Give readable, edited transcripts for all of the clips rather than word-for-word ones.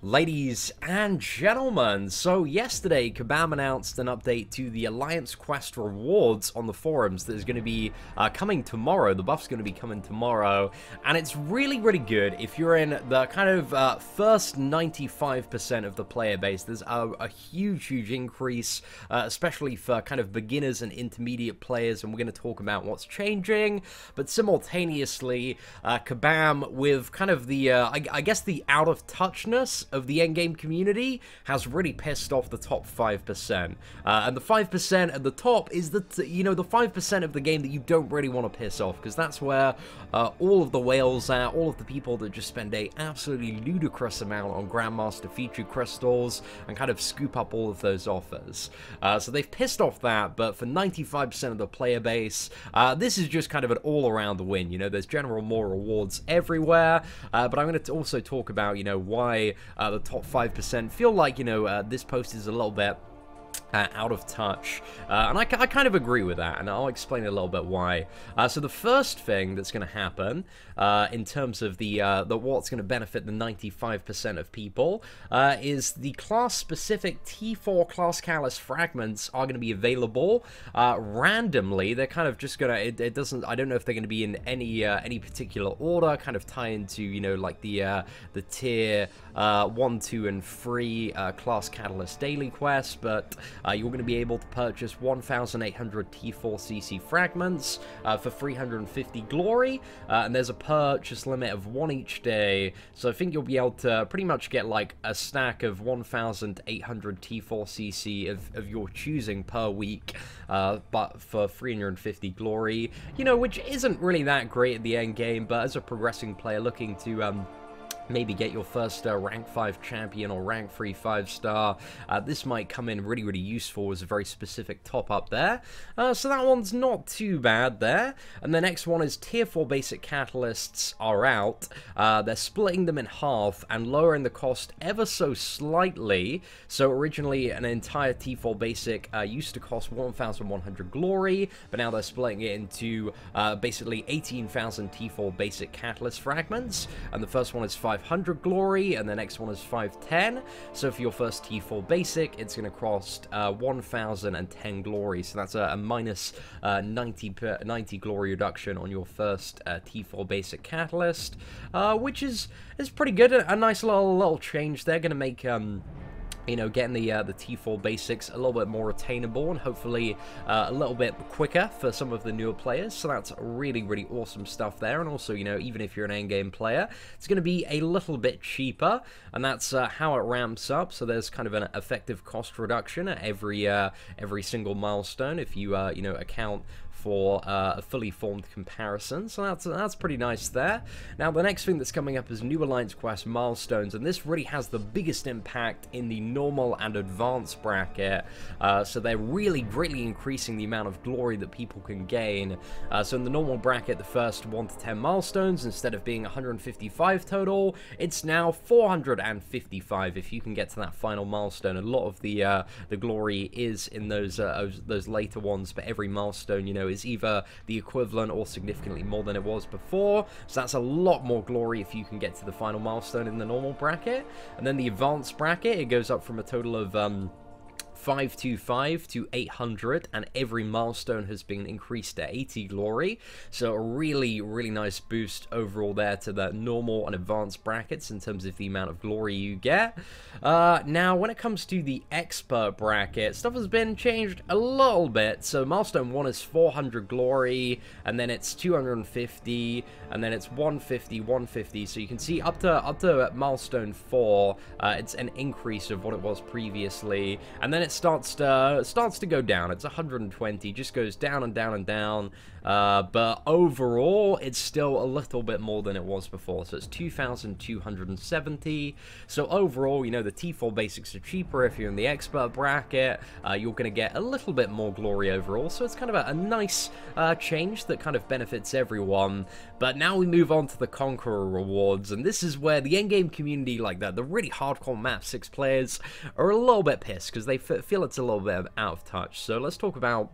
Ladies and gentlemen, so yesterday Kabam announced an update to the Alliance Quest rewards on the forums that is going to be coming tomorrow. The buff's going to be coming tomorrow, and it's really good if you're in the kind of first 95% of the player base. There's a huge increase, especially for kind of beginners and intermediate players, and we're going to talk about what's changing. But simultaneously, Kabam, with kind of the, I guess the out-of-touchness of the endgame community, has really pissed off the top 5%. And the 5% at the top is the 5% of the game that you don't really want to piss off, because that's where all of the whales are, all of the people that just spend a absolutely ludicrous amount on Grandmaster featured crystals and kind of scoop up all of those offers. So they've pissed off that, but for 95% of the player base, this is just kind of an all-around win. You know, there's general more rewards everywhere, but I'm going to also talk about, why the top 5% feel like, this post is a little bit out of touch, and I kind of agree with that, and I'll explain a little bit why. So the first thing that's going to happen in terms of the what's going to benefit the 95% of people is the class-specific T4 class catalyst fragments are going to be available randomly. They're kind of just going to, I don't know if they're going to be in any particular order, kind of tie into, like the tier 1, 2, and 3 class catalyst daily quests, but you're going to be able to purchase 1,800 T4cc fragments for 350 glory, and there's a purchase limit of 1 each day, so I think you'll be able to pretty much get like a stack of 1,800 T4cc of your choosing per week, but for 350 glory, which isn't really that great at the end game, but as a progressing player looking to maybe get your first rank 5 champion or rank 3 5-star. This might come in really useful as a very specific top up there. So that one's not too bad there. And the next one is tier 4 basic catalysts are out. They're splitting them in half and lowering the cost ever so slightly. So originally an entire T4 basic used to cost 1,100 glory, but now they're splitting it into basically 18,000 T4 basic catalyst fragments. And the first one is 500 glory, and the next one is 510. So for your first T4 basic, it's going to cost 1,010 glory. So that's a minus 90 glory reduction on your first T4 basic catalyst, which is pretty good. A nice little change. They're going to make getting the T4 basics a little bit more attainable and hopefully a little bit quicker for some of the newer players. So that's really awesome stuff there. And also, even if you're an endgame player, it's going to be a little bit cheaper, and that's how it ramps up. So there's kind of an effective cost reduction at every single milestone if you account for a fully formed comparison. So that's pretty nice there. Now the next thing that's coming up is new Alliance Quest Milestones, and this really has the biggest impact in the normal and advanced bracket. So they're really greatly increasing the amount of glory that people can gain. So in the normal bracket, the first 1 to 10 milestones, instead of being 155 total, it's now 455 if you can get to that final milestone. A lot of the glory is in those later ones, but every milestone, is either the equivalent or significantly more than it was before. So that's a lot more glory if you can get to the final milestone in the normal bracket. And then the advanced bracket, it goes up from a total of 525 to 800, and every milestone has been increased to 80 glory. So a really nice boost overall there to the normal and advanced brackets in terms of the amount of glory you get. Now when it comes to the expert bracket, stuff has been changed a little bit. So milestone 1 is 400 glory, and then it's 250, and then it's 150, 150. So you can see up to milestone 4, it's an increase of what it was previously, and then it starts to go down. It's 120, just goes down and down and down, but overall it's still a little bit more than it was before. So it's 2,270. So overall, the T4 basics are cheaper. If you're in the expert bracket, you're going to get a little bit more glory overall. So it's kind of a nice change that kind of benefits everyone. But now we move on to the Conqueror Rewards, and this is where the endgame community, like the really hardcore map 6 players, are a little bit pissed because they feel it's a little bit out of touch. So let's talk about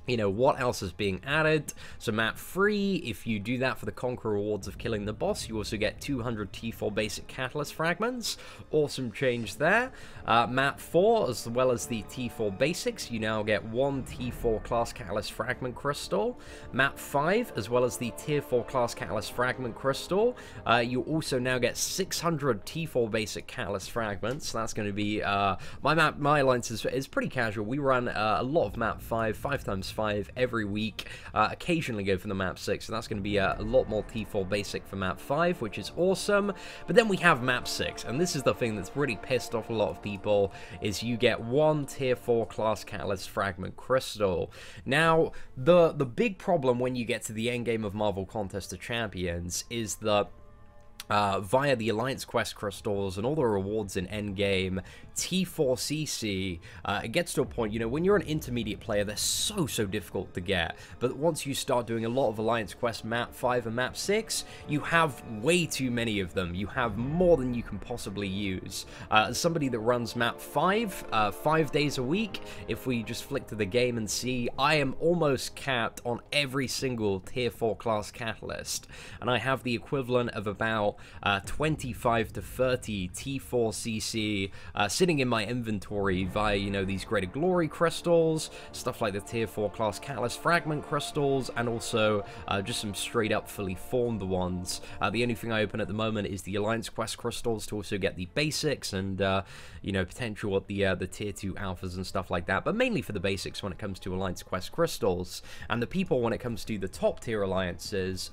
you know, what else is being added? So map 3, if you do that for the Conqueror Rewards of killing the boss, you also get 200 T4 basic catalyst fragments. Awesome change there. Map 4, as well as the T4 basics, you now get 1 T4 class catalyst fragment crystal. Map 5, as well as the tier 4 class catalyst fragment crystal, you also now get 600 T4 basic catalyst fragments. So that's going to be, my alliance is pretty casual. We run a lot of map 5 times 5 every week, occasionally go for the map 6, so that's going to be a lot more T4 basic for map 5, which is awesome. But then we have map 6, and this is the thing that's really pissed off a lot of people, is you get 1 tier 4 class catalyst fragment crystal. Now, the big problem when you get to the endgame of Marvel Contest of Champions is that via the Alliance Quest crystals and all the rewards in endgame, T4CC, it gets to a point, you know, when you're an intermediate player, they're so difficult to get. But once you start doing a lot of Alliance Quest map 5 and map 6, you have way too many of them. You have more than you can possibly use. As somebody that runs map 5, 5 days a week, if we just flick to the game and see, I am almost capped on every single tier 4 class catalyst. And I have the equivalent of about 25 to 30 T4CC sitting in my inventory via, you know, these Greater Glory crystals, stuff like the tier 4 class catalyst fragment crystals, and also just some straight up fully formed ones. The only thing I open at the moment is the Alliance Quest crystals to also get the basics and you know, potential at the tier 2 alphas and stuff like that, but mainly for the basics when it comes to Alliance Quest crystals. And the people when it comes to the top tier alliances,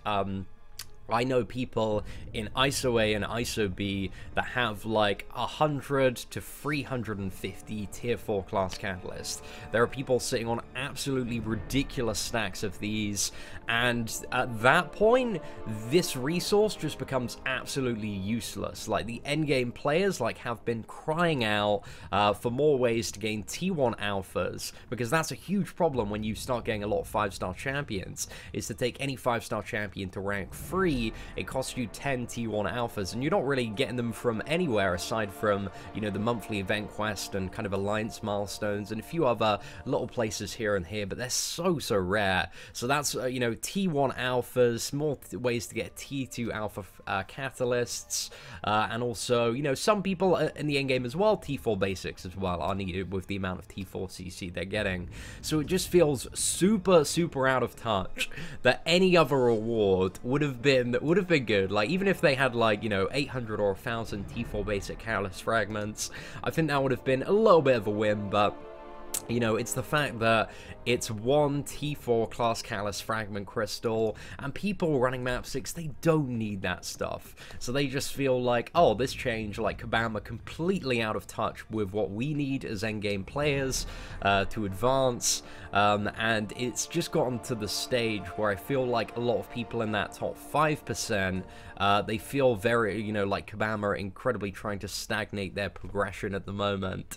I know people in ISO A and ISO B that have like 100 to 350 tier 4 class catalysts. There are people sitting on absolutely ridiculous stacks of these, and at that point, this resource just becomes absolutely useless. Like, the endgame players have been crying out for more ways to gain T1 alphas, because that's a huge problem when you start getting a lot of 5-star champions, is to take any 5-star champion to rank 3, it costs you 10 T1 alphas, and you're not really getting them from anywhere aside from, you know, the monthly event quest and kind of alliance milestones and a few other little places here and here, but they're so rare. So that's, you know, T1 alphas, more ways to get T2 alpha catalysts, and also, you know, some people in the endgame as well, T4 basics as well are needed with the amount of T4 CC they're getting. So it just feels super out of touch that any other reward would have been good. Like, even if they had, like, you know, 800 or 1000 T4 basic catalyst fragments, I think that would have been a little bit of a win. But you know, it's the fact that it's 1 T4 class catalyst fragment crystal, and people running map 6, they don't need that stuff. So they just feel like, oh, this change, like, Kabam are completely out of touch with what we need as endgame players to advance, and it's just gotten to the stage where I feel like a lot of people in that top 5%, they feel very, you know, like Kabam are incredibly trying to stagnate their progression at the moment,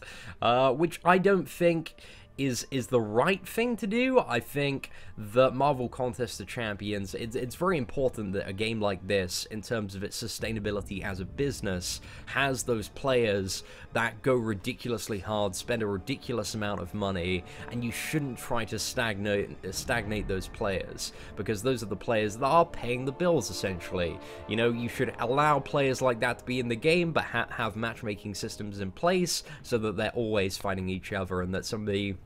which I don't think is the right thing to do. I think that Marvel Contest of Champions, it's very important that a game like this, in terms of its sustainability as a business, has those players that go ridiculously hard, spend a ridiculous amount of money, and you shouldn't try to stagnate those players, because those are the players that are paying the bills, essentially. You know, you should allow players like that to be in the game, but have matchmaking systems in place so that they're always fighting each other, and that somebody,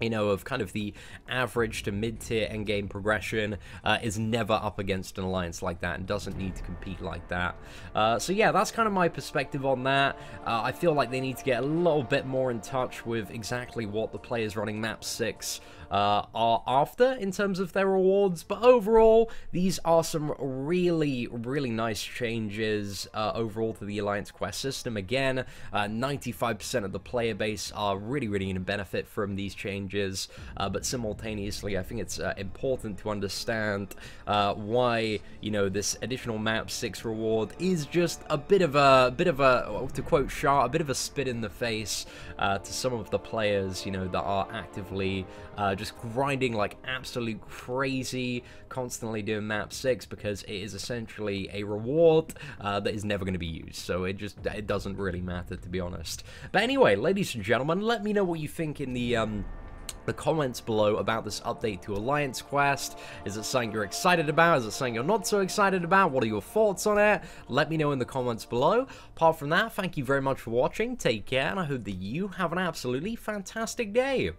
you know, of kind of the average to mid-tier endgame progression is never up against an alliance like that and doesn't need to compete like that. So yeah, that's kind of my perspective on that. I feel like they need to get a little bit more in touch with exactly what the players running map 6 are after in terms of their rewards, but overall, these are some really nice changes overall to the Alliance Quest system. Again, 95% of the player base are really going to benefit from these changes, but simultaneously, I think it's important to understand why, you know, this additional map 6 reward is just a bit of a, to quote Shah, a bit of a spit in the face to some of the players, you know, that are actively just grinding like absolute crazy, constantly doing map 6, because it is essentially a reward that is never going to be used. So it doesn't really matter, to be honest. But anyway, ladies and gentlemen, let me know what you think in the the comments below about this update to Alliance Quest. Is it something you're excited about? Is it something you're not so excited about? What are your thoughts on it? Let me know in the comments below. Apart from that, thank you very much for watching. Take care, and I hope that you have an absolutely fantastic day.